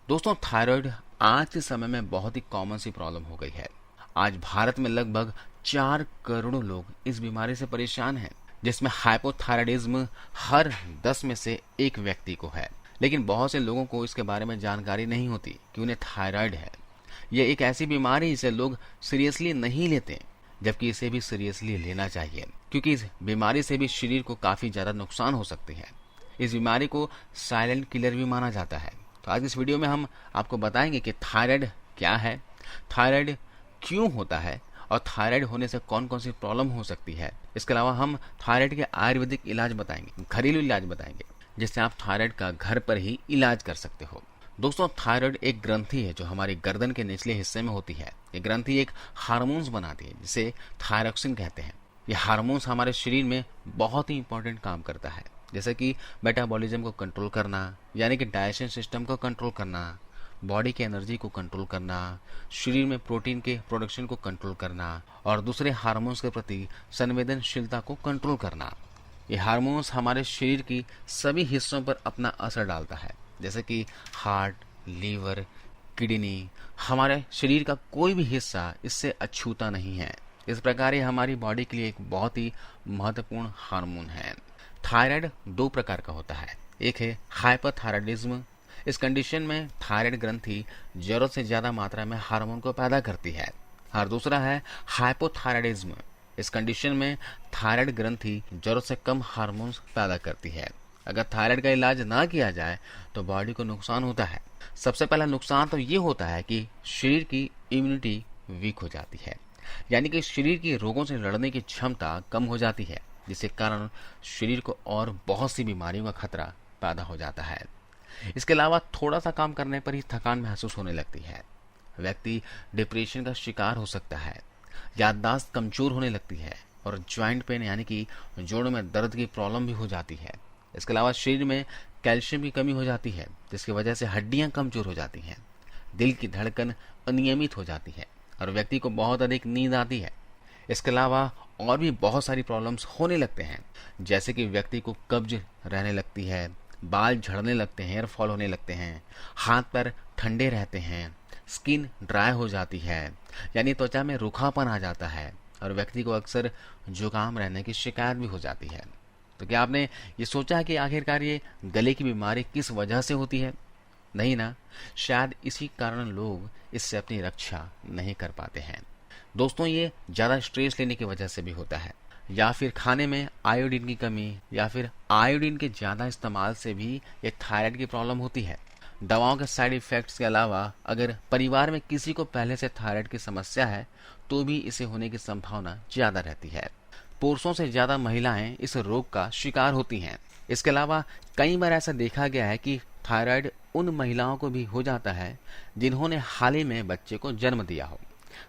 दोस्तों, थायराइड आज के समय में बहुत ही कॉमन सी प्रॉब्लम हो गई है। आज भारत में लगभग 4 करोड़ लोग इस बीमारी से परेशान हैं, जिसमें हाइपोथायराइडिज्म हर 10 में से एक व्यक्ति को है। लेकिन बहुत से लोगों को इसके बारे में जानकारी नहीं होती कि उन्हें थायराइड है। यह एक ऐसी बीमारी जिसे लोग सीरियसली नहीं लेते, जबकि इसे भी सीरियसली लेना चाहिए, क्योंकि इस बीमारी से भी शरीर को काफी ज्यादा नुकसान हो सकते हैं। इस बीमारी को साइलेंट किलर भी माना जाता है। तो आज इस वीडियो में हम आपको बताएंगे कि थायराइड क्या है, थायराइड क्यों होता है और थायराइड होने से कौन कौन सी प्रॉब्लम हो सकती है। इसके अलावा हम थायराइड के आयुर्वेदिक इलाज बताएंगे, घरेलू इलाज बताएंगे, जिससे आप थायराइड का घर पर ही इलाज कर सकते हो। दोस्तों, थायराइड एक ग्रंथि है जो हमारी गर्दन के निचले हिस्से में होती है। ये ग्रंथि एक हार्मोन्स बनाती है जिसे थायरोक्सिन कहते हैं। ये हार्मोन्स हमारे शरीर में बहुत ही इंपॉर्टेंट काम करता है, जैसे कि मेटाबॉलिज्म को कंट्रोल करना, यानी कि डाइजेशन सिस्टम को कंट्रोल करना, बॉडी की एनर्जी को कंट्रोल करना, शरीर में प्रोटीन के प्रोडक्शन को कंट्रोल करना और दूसरे हार्मोन्स के प्रति संवेदनशीलता को कंट्रोल करना। ये हार्मोन्स हमारे शरीर की सभी हिस्सों पर अपना असर डालता है, जैसे कि हार्ट, लीवर, किडनी। हमारे शरीर का कोई भी हिस्सा इससे अछूता नहीं है। इस प्रकार ये हमारी बॉडी के लिए एक बहुत ही महत्वपूर्ण हार्मोन है। थायराइड 2 प्रकार का होता है। एक है हाइपरथायराइडिज्म। इस कंडीशन में थायराइड ग्रंथि जरूरत से ज्यादा मात्रा में हार्मोन को पैदा करती है। और दूसरा है हाइपोथायराइडिज्म। इस कंडीशन में थायराइड ग्रंथि जरूरत से कम हार्मोन्स पैदा करती है। अगर थायराइड का इलाज ना किया जाए तो बॉडी को नुकसान होता है। सबसे पहला नुकसान तो ये होता है कि शरीर की इम्यूनिटी वीक हो जाती है, यानी कि शरीर की रोगों से लड़ने की क्षमता कम हो जाती है, जिसके कारण शरीर को और बहुत सी बीमारियों का खतरा पैदा हो जाता है। इसके अलावा थोड़ा सा काम करने पर ही थकान महसूस होने लगती है। व्यक्ति डिप्रेशन का शिकार हो सकता है, याददाश्त कमजोर होने लगती है और ज्वाइंट पेन यानी कि जोड़ों में दर्द की प्रॉब्लम भी हो जाती है। इसके अलावा शरीर में कैल्शियम की कमी हो जाती है, जिसकी वजह से हड्डियां कमजोर हो जाती हैं, दिल की धड़कन अनियमित हो जाती है और व्यक्ति को बहुत अधिक नींद आती है। इसके अलावा और भी बहुत सारी प्रॉब्लम्स होने लगते हैं, जैसे कि व्यक्ति को कब्ज रहने लगती है, बाल झड़ने लगते हैं, हेयर फॉल होने लगते हैं, हाथ पैर ठंडे रहते हैं, स्किन ड्राई हो जाती है, यानी त्वचा में रूखापन आ जाता है और व्यक्ति को अक्सर जुकाम रहने की शिकायत भी हो जाती है। तो क्या आपने ये सोचा है कि आखिरकार ये गले की बीमारी किस वजह से होती है? नहीं ना, शायद इसी कारण लोग इससे अपनी रक्षा नहीं कर पाते हैं। दोस्तों, ये ज़्यादा स्ट्रेस लेने की वजह से भी होता है, या फिर खाने में आयोडीन की कमी, या फिर आयोडीन के ज़्यादा इस्तेमाल से भी ये थायराइड की प्रॉब्लम होती है। दवाओं के साइड इफ़ेक्ट्स के अलावा अगर परिवार में किसी को पहले से थायराइड की समस्या है तो भी इसे होने की संभावना ज़्यादा रहती है। पुरुषों से ज़्यादा महिलाएं इस रोग का शिकार होती हैं। इसके अलावा कई बार ऐसा देखा गया है कि थायराइड उन महिलाओं को भी हो जाता है जिन्होंने हाल ही में बच्चे को जन्म दिया हो।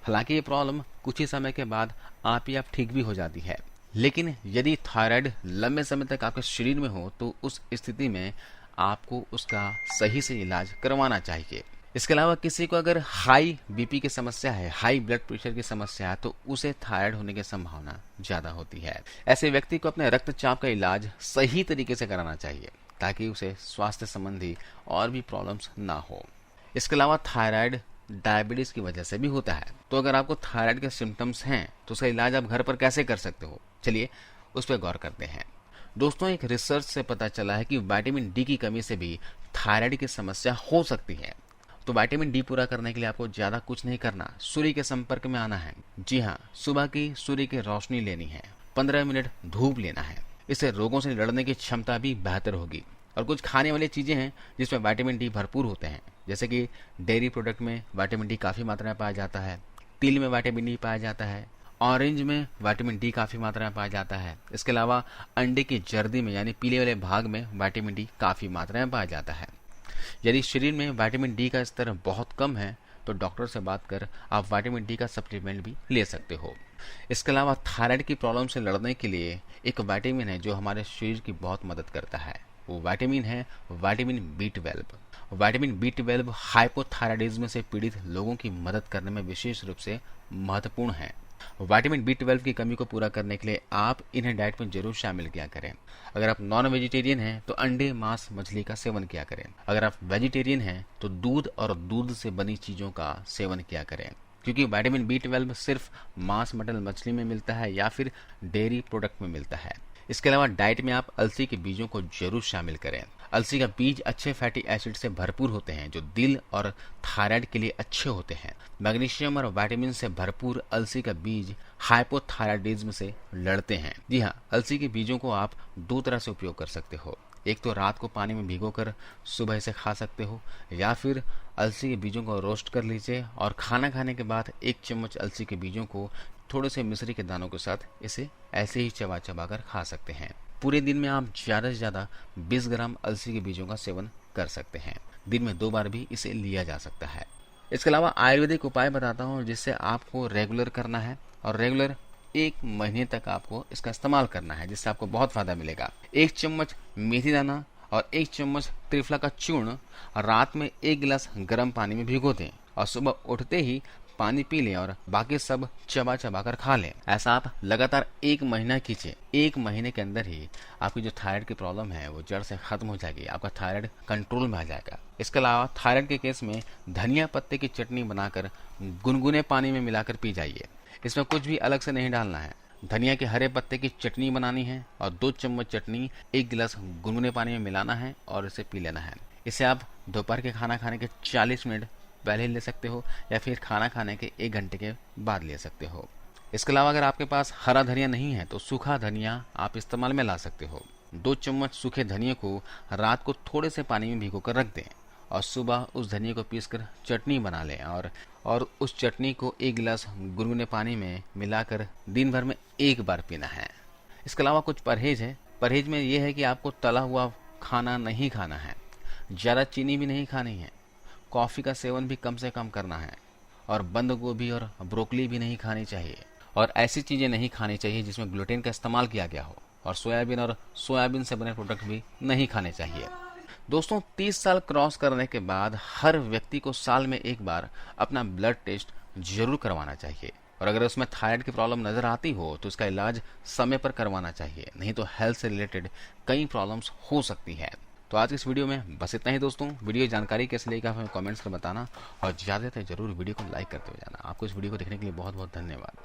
हालांकि ये प्रॉब्लम कुछ ही समय के बाद आप ही आप ठीक भी हो जाती है, लेकिन यदि थायराइड लंबे समय तक आपके शरीर में हो तो उस स्थिति में आपको उसका सही से इलाज करवाना चाहिए। इसके अलावा किसी को अगर हाई बीपी की समस्या है, हाई ब्लड प्रेशर की समस्या है, तो उसे थायराइड होने की संभावना ज्यादा होती है। ऐसे व्यक्ति को अपने रक्तचाप का इलाज सही तरीके से कराना चाहिए ताकि उसे स्वास्थ्य संबंधी और भी प्रॉब्लम्स ना हो। इसके अलावा थायराइड डायबिटीज की वजह से भी होता है। तो अगर आपको थायराइड के सिम्टम्स हैं तो उसका इलाज आप घर पर कैसे कर सकते हो, चलिए उस पर गौर करते हैं। दोस्तों, एक रिसर्च से पता चला है कि विटामिन डी की कमी से भी थायराइड की समस्या हो सकती है। तो विटामिन डी पूरा करने के लिए आपको ज्यादा कुछ नहीं करना, सूर्य के संपर्क में आना है। जी हाँ, सुबह की सूर्य की रोशनी लेनी है, 15 मिनट धूप लेना है। इससे रोगों से लड़ने की क्षमता भी बेहतर होगी। और कुछ खाने वाली चीजें हैं जिसमें विटामिन डी भरपूर होते हैं, जैसे कि डेयरी प्रोडक्ट में विटामिन डी काफी मात्रा में पाया जाता है, तिल में विटामिन डी पाया जाता है, ऑरेंज में विटामिन डी काफी मात्रा में पाया जाता है। इसके अलावा अंडे की जर्दी में यानी पीले वाले भाग में विटामिन डी काफी मात्रा में पाया जाता है। यदि शरीर में विटामिन डी का स्तर बहुत कम है तो डॉक्टर से बात कर आप विटामिन डी का सप्लीमेंट भी ले सकते हो। इसके अलावा थायराइड की प्रॉब्लम से लड़ने के लिए एक विटामिन है जो हमारे शरीर की बहुत मदद करता है। वो विटामिन है vitamin B12। Vitamin B12 hypothyroidism से पीड़ित लोगों की मदद करने में विशेष रूप से महत्वपूर्ण है। विटामिन B12 की कमी को पूरा करने के लिए आप इन्हें डाइट में जरूर शामिल किया करें। अगर आप नॉन वेजिटेरियन हैं तो अंडे, मांस, मछली का सेवन किया करें। अगर आप वेजिटेरियन हैं तो दूध और दूध से बनी चीज़ों का सेवन किया करें, क्योंकि विटामिन B12 सिर्फ मांस, मटन, मछली में मिलता है या फिर डेयरी प्रोडक्ट में मिलता है। इसके अलावा डाइट में आप अलसी के बीजों को जरूर शामिल करें। अलसी का बीज अच्छे फैटी एसिड से भरपूर होते हैं जो दिल और थायराइड के लिए अच्छे होते हैं। मैग्नीशियम और विटामिन से भरपूर अलसी का बीज हाइपोथायराइडिज्म से लड़ते हैं। जी हाँ, अलसी के बीजों को आप दो तरह से उपयोग कर सकते हो। एक तो रात को पानी में भिगोकर सुबह इसे खा सकते हो, या फिर अलसी के बीजों को रोस्ट कर लीजिए और खाना खाने के बाद 1 चम्मच अलसी के बीजों को थोड़े से मिश्री के दानों के साथ इसे ऐसे ही चबा चबा कर खा सकते हैं। पूरे दिन में आप ज़्यादा से ज़्यादा 20 ग्राम अलसी के बीजों का सेवन कर सकते हैं। दिन में 2 बार भी इसे लिया जा सकता है। इसके अलावा आयुर्वेदिक उपाय बताता हूँ जिससे आपको रेगुलर करना है और रेगुलर 1 महीने तक आपको इसका इस्तेमाल करना है, जिससे आपको बहुत फायदा मिलेगा। 1 चम्मच मेथी दाना और 1 चम्मच त्रिफला का चूर्ण रात में 1 गिलास गर्म पानी में भिगो दें और सुबह उठते ही पानी पी लें और बाकी सब चबा चबा कर खा लें। ऐसा आप लगातार 1 महीना कीजिए। 1 महीने के अंदर ही आपकी जो थायराइड की प्रॉब्लम है वो जड़ से खत्म हो जाएगी। आपका थायराइड कंट्रोल में आ जाएगा। इसके अलावा थायराइड के केस में धनिया पत्ते की चटनी बनाकर गुनगुने पानी में मिलाकर पी जाइए। इसमें कुछ भी अलग से नहीं डालना है। धनिया के हरे पत्ते की चटनी बनानी है और 2 चम्मच चटनी 1 गिलास गुनगुने पानी में मिलाना है और इसे पी लेना है। इसे आप दोपहर के खाना खाने के 40 मिनट पहले ले सकते हो या फिर खाना खाने के 1 घंटे के बाद ले सकते हो। इसके अलावा अगर आपके पास हरा धनिया नहीं है तो सूखा धनिया आप इस्तेमाल में ला सकते हो। 2 चम्मच सूखे धनिया को रात को थोड़े से पानी में भिगो कर रख दें और सुबह उस धनिया को पीसकर चटनी बना लें और उस चटनी को 1 गिलास गुनगुने पानी में मिलाकर दिन भर में 1 बार पीना है। इसके अलावा कुछ परहेज है। परहेज में यह है कि आपको तला हुआ खाना नहीं खाना है, ज़्यादा चीनी भी नहीं खानी है, कॉफ़ी का सेवन भी कम से कम करना है और बंद गोभी और ब्रोकली भी नहीं खानी चाहिए और ऐसी चीज़ें नहीं खानी चाहिए जिसमें ग्लूटेन का इस्तेमाल किया गया हो और सोयाबीन से बने प्रोडक्ट भी नहीं खाने चाहिए। दोस्तों, 30 साल क्रॉस करने के बाद हर व्यक्ति को साल में 1 बार अपना ब्लड टेस्ट जरूर करवाना चाहिए और अगर उसमें थायराइड की प्रॉब्लम नजर आती हो तो इसका इलाज समय पर करवाना चाहिए, नहीं तो हेल्थ से रिलेटेड कई प्रॉब्लम्स हो सकती है। तो आज इस वीडियो में बस इतना ही दोस्तों। वीडियो जानकारी कैसे लगी हमें कमेंट्स कर बताना और ज़्यादा से जरूर वीडियो को लाइक करते हुए जाना। आपको इस वीडियो को देखने के लिए बहुत बहुत धन्यवाद।